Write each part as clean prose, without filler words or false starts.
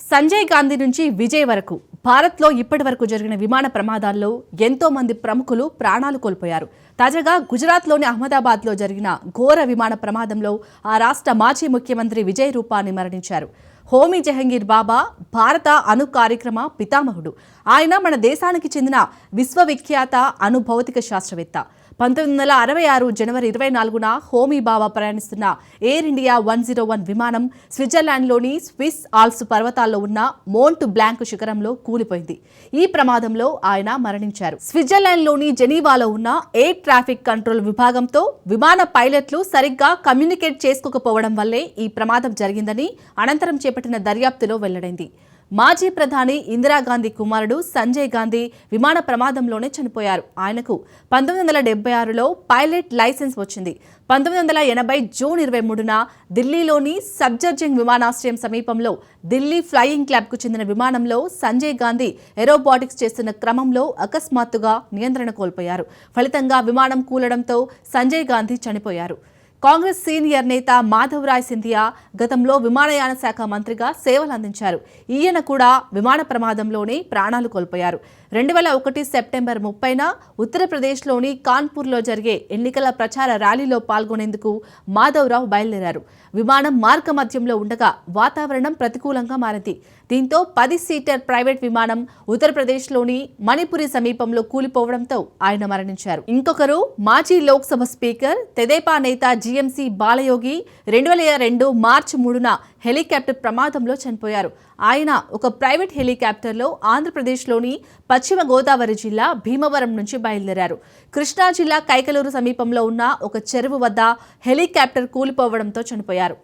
సంజయ్ గాంధీ నుంచి విజయ్ వరకు భారత్లో ఇప్పటివరకు జరిగిన విమాన ప్రమాదాల్లో ఎంతో మంది ప్రముఖులు ప్రాణాలు కోల్పోయారు. తాజాగా గుజరాత్లోని అహ్మదాబాద్లో జరిగిన ఘోర విమాన ప్రమాదంలో ఆ రాష్ట్ర మాజీ ముఖ్యమంత్రి విజయ్ రూపానీ మరణించారు. హోమీ జహంగీర్ బాబా భారత అణు కార్యక్రమ పితామహుడు. ఆయన మన దేశానికి చెందిన విశ్వవిఖ్యాత అణు భౌతిక శాస్త్రవేత్త. 1966 జనవరి 24న హోమీ బాబా ప్రయాణిస్తున్న ఎయిర్ ఇండియా 101 విమానం స్విట్జర్లాండ్లోని స్విస్ ఆల్ప్స్ పర్వతాల్లో ఉన్న మోంట్ బ్లాంక్ శిఖరంలో కూలిపోయింది. ఈ ప్రమాదంలో ఆయన మరణించారు. స్విట్జర్లాండ్లోని జెనీవాలో ఉన్న ఎయిర్ ట్రాఫిక్ కంట్రోల్ విభాగంతో విమాన పైలట్లు సరిగ్గా కమ్యూనికేట్ చేసుకోకపోవడం వల్లే ఈ ప్రమాదం జరిగిందని అనంతరం చేపట్టిన దర్యాప్తులో వెల్లడైంది. మాజీ ప్రధాని ఇందిరాగాంధీ కుమారుడు సంజయ్ గాంధీ విమాన ప్రమాదంలోనే చనిపోయారు. ఆయనకు 1976లో పైలట్ లైసెన్స్ వచ్చింది. 1980 జూన్ 23న ఢిల్లీలోని సబ్జర్జింగ్ విమానాశ్రయం సమీపంలో ఢిల్లీ ఫ్లయింగ్ క్లబ్కు చెందిన విమానంలో సంజయ్ గాంధీ ఏరోబాటిక్స్ చేస్తున్న క్రమంలో అకస్మాత్తుగా నియంత్రణ కోల్పోయారు. ఫలితంగా విమానం కూలడంతో సంజయ్ గాంధీ చనిపోయారు. కాంగ్రెస్ సీనియర్ నేత మాధవరాయ్ సింధియా గతంలో విమానయాన శాఖ మంత్రిగా సేవలు అందించారు. ఈయన కూడా విమాన ప్రమాదంలోనే ప్రాణాలు కోల్పోయారు. 2001 సెప్టెంబర్ 30న ఉత్తరప్రదేశ్లోని కాన్పూర్లో జరిగే ఎన్నికల ప్రచార ర్యాలీలో పాల్గొనేందుకు మాధవరావు బయలుదేరారు. విమానం మార్గ మధ్యంలో ఉండగా వాతావరణం ప్రతికూలంగా మారింది. దీంతో 10 సీటర్ ప్రైవేట్ విమానం ఉత్తరప్రదేశ్లోని మణిపురి సమీపంలో కూలిపోవడంతో ఆయన మరణించారు. ఇంకొకరు మాజీ లోక్సభ స్పీకర్ తెదేపా నేత జీఎంసీ బాలయోగి 2002 మార్చి 3న హెలికాప్టర్ ప్రమాదంలో చనిపోయారు. ఆయన ఒక ప్రైవేట్ హెలికాప్టర్లో ఆంధ్రప్రదేశ్లోని పశ్చిమ గోదావరి జిల్లా భీమవరం నుంచి బయలుదేరారు. కృష్ణా జిల్లా కైకలూరు సమీపంలో ఉన్న ఒక చెరువు వద్ద హెలికాప్టర్ కూలిపోవడంతో చనిపోయారు.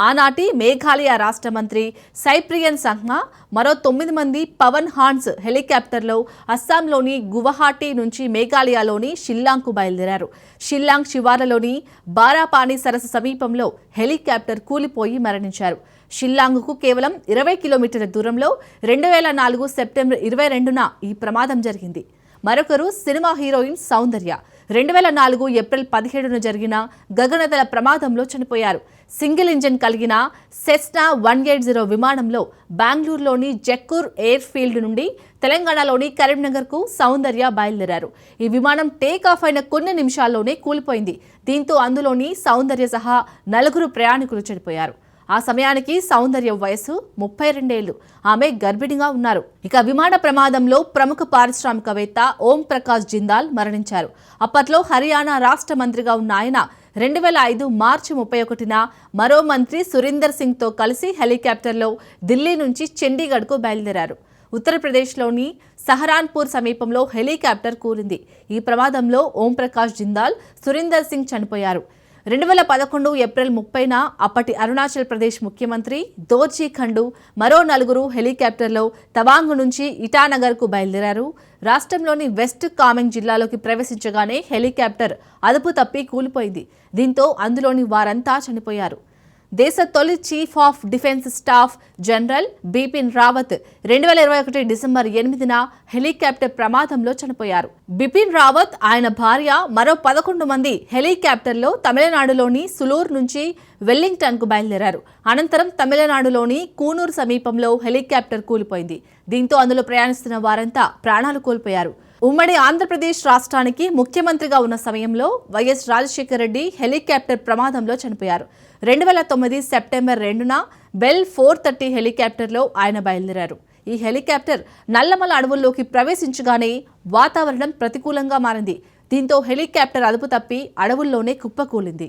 ఆనాటి మేఘాలయ రాష్ట్ర మంత్రి సైప్రియన్ సంగ్మా మరో 9 మంది పవన్ హాన్స్ హెలికాప్టర్లో అస్సాంలోని గువహాటీ నుంచి మేఘాలయలోని షిల్లాంగ్కు బయలుదేరారు. షిల్లాంగ్ శివార్లలోని బారాపాని సరస్సు సమీపంలో హెలికాప్టర్ కూలిపోయి మరణించారు. షిల్లాంగ్కు కేవలం 20 కిలోమీటర్ల దూరంలో 2004 సెప్టెంబర్ 22న ఈ ప్రమాదం జరిగింది. మరొకరు సినిమా హీరోయిన్ సౌందర్య 2004 ఏప్రిల్ 17న జరిగిన గగనతల ప్రమాదంలో చనిపోయారు. సింగిల్ ఇంజిన్ కలిగిన సెస్నా 180 విమానంలో బెంగళూరులోని జక్కూర్ ఎయిర్ ఫీల్డ్ నుండి తెలంగాణలోని కరీంనగర్కు సౌందర్య బయలుదేరారు. ఈ విమానం టేక్ ఆఫ్ అయిన కొన్ని నిమిషాల్లోనే కూలిపోయింది. దీంతో అందులోని సౌందర్య సహా 4 ప్రయాణికులు చనిపోయారు. ఆ సమయానికి సౌందర్య వయసు 32 ఏళ్లు. ఆమె గర్భిణిగా ఉన్నారు. ఇక విమాన ప్రమాదంలో ప్రముఖ పారిశ్రామికవేత్త ఓం ప్రకాష్ జిందాల్ మరణించారు. అప్పట్లో హర్యానా రాష్ట్ర మంత్రిగా ఉన్న ఆయన 2005 మార్చి 31న మరో మంత్రి సురీందర్ సింగ్తో కలిసి హెలికాప్టర్లో ఢిల్లీ నుంచి చండీగఢ్కు బయలుదేరారు. ఉత్తరప్రదేశ్లోని సహరాన్పూర్ సమీపంలో హెలికాప్టర్ కూలింది. ఈ ప్రమాదంలో ఓం ప్రకాష్ జిందాల్, సురీందర్ సింగ్ చనిపోయారు. 2011 ఏప్రిల్ 30న అప్పటి అరుణాచల్ ప్రదేశ్ ముఖ్యమంత్రి దోర్జీ ఖండు మరో 4 హెలికాప్టర్లో తవాంగ్ నుంచి ఇటానగర్కు బయలుదేరారు. రాష్ట్రంలోని వెస్ట్ కామెంగ్ జిల్లాలోకి ప్రవేశించగానే హెలికాప్టర్ అదుపు తప్పి కూలిపోయింది. దీంతో అందులోని వారంతా చనిపోయారు. దేశ తొలి chief of defence staff general Bipin Rawat 2021 December 8న హెలికాప్టర్ ప్రమాదంలో చనిపోయారు. బిపిన్ రావత్, ఆయన భార్య మరో 11 మంది హెలికాప్టర్లో తమిళనాడులోని సులూర్ నుంచి వెల్లింగ్టన్కు బయలుదేరారు. అనంతరం తమిళనాడులోని కూనూరు సమీపంలో హెలికాప్టర్ కూలిపోయింది. దీంతో అందులో ప్రయాణిస్తున్న వారంతా ప్రాణాలు కోల్పోయారు. ఉమ్మడి ఆంధ్రప్రదేశ్ రాష్ట్రానికి ముఖ్యమంత్రిగా ఉన్న సమయంలో వైఎస్ రాజశేఖర రెడ్డి హెలికాప్టర్ ప్రమాదంలో చనిపోయారు. 2009 సెప్టెంబర్ 2న బెల్ 430 హెలికాప్టర్లో ఆయన బయలుదేరారు. ఈ హెలికాప్టర్ నల్లమల అడవుల్లోకి ప్రవేశించగానే వాతావరణం ప్రతికూలంగా మారింది. దీంతో హెలికాప్టర్ అదుపు తప్పి అడవుల్లోనే కుప్పకూలింది.